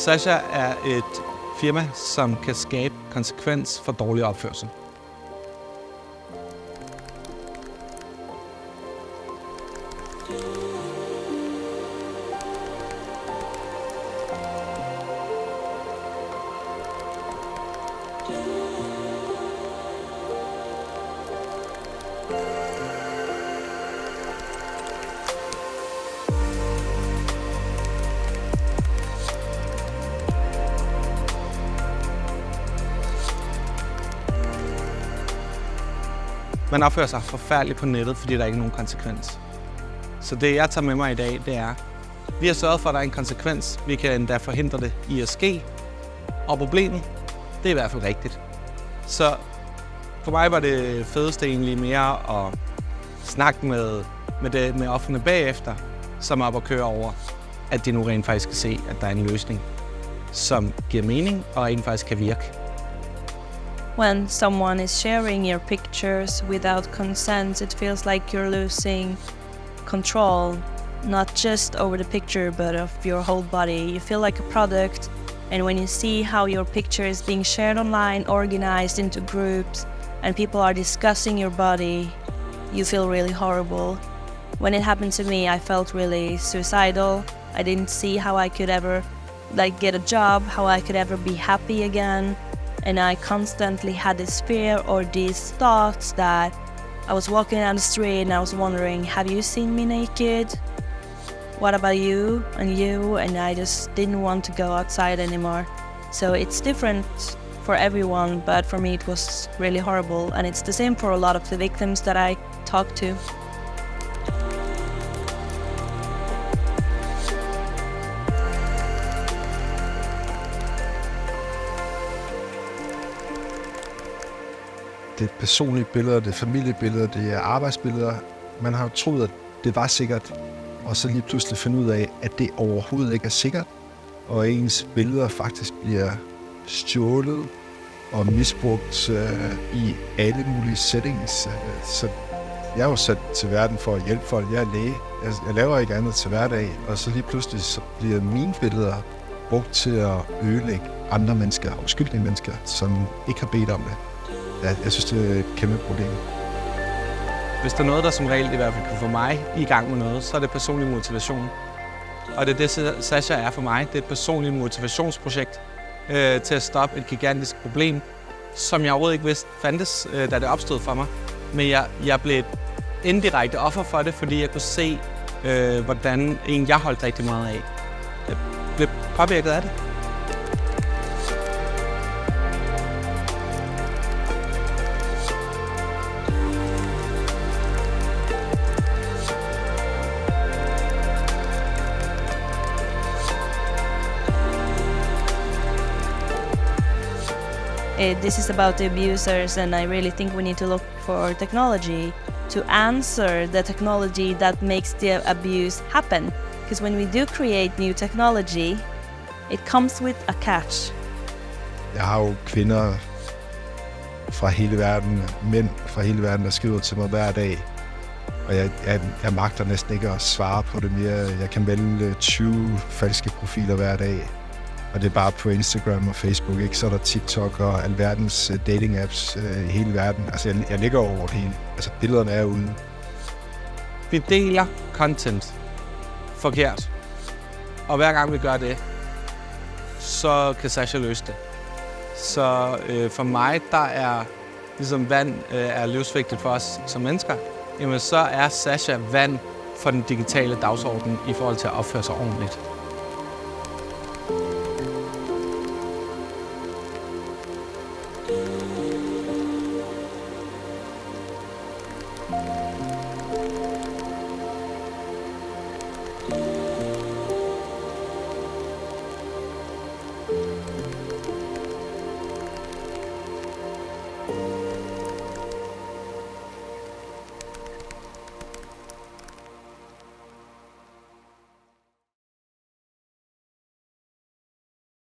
Sasha er et firma, som kan skabe konsekvens for dårlig opførsel. Man opfører sig forfærdeligt på nettet, fordi der ikke er nogen konsekvens. Så det, jeg tager med mig i dag, det er, vi har sørget for, at der er en konsekvens. Vi kan endda forhindre det i at ske. Og problemet, det er i hvert fald rigtigt. Så for mig var det fedeste egentlig mere at snakke med offerne bagefter, som er op og køre over, at de nu rent faktisk kan se, at der er en løsning, som giver mening og rent faktisk kan virke. When someone is sharing your pictures without consent, it feels like you're losing control, not just over the picture, but of your whole body. You feel like a product, and when you see how your picture is being shared online, organized into groups, and people are discussing your body, you feel really horrible. When it happened to me, I felt really suicidal. I didn't see how I could ever get a job, how I could ever be happy again. And I constantly had this fear or these thoughts that I was walking down the street and I was wondering, have you seen me naked? What about you and you? And I just didn't want to go outside anymore. So it's different for everyone, but for me it was really horrible. And it's the same for a lot of the victims that I talked to. Det er personlige billeder, det er familiebilleder, det er arbejdsbilleder. Man har jo troet, at det var sikkert, og så lige pludselig finde ud af, at det overhovedet ikke er sikkert, og ens billeder faktisk bliver stjålet og misbrugt i alle mulige settings. Så jeg er jo sat til verden for at hjælpe folk. Jeg er læge. Jeg laver ikke andet til hverdag, og så lige pludselig så bliver mine billeder brugt til at ødelægge andre mennesker, uskyldige mennesker, som ikke har bedt om det. Jeg synes, det er et kæmpe problem. Hvis der er noget, der som regel i hvert fald kan få mig i gang med noget, så er det personlig motivation. Og det er det, Sasha er for mig. Det er et personligt motivationsprojekt til at stoppe et gigantisk problem, som jeg overhovedet ikke vidste fandtes, da det opstod for mig. Men jeg blev et indirekte offer for det, fordi jeg kunne se, hvordan jeg holdt rigtig meget af. Jeg blev påvirket af det. This is about the abusers, and I really think we need to look for technology to answer the technology that makes the abuse happen. Because when we do create new technology, it comes with a catch. Jeg har jo kvinder fra hele verden, mænd fra hele verden, der skriver til mig hver dag. Og jeg magter næsten ikke at svare på det mere. Jeg kan vælge 20 falske profiler hver dag. Og det er bare på Instagram og Facebook, ikke? Så er der TikTok og alverdens dating-apps i hele verden. Altså, jeg ligger over det hele. Altså, billederne er ude. Vi deler content forkert. Og hver gang vi gør det, så kan Sasha løse det. Så for mig, der er ligesom vand er livsvigtigt for os som mennesker. Jamen, så er Sasha vand for den digitale dagsorden i forhold til at opføre sig ordentligt.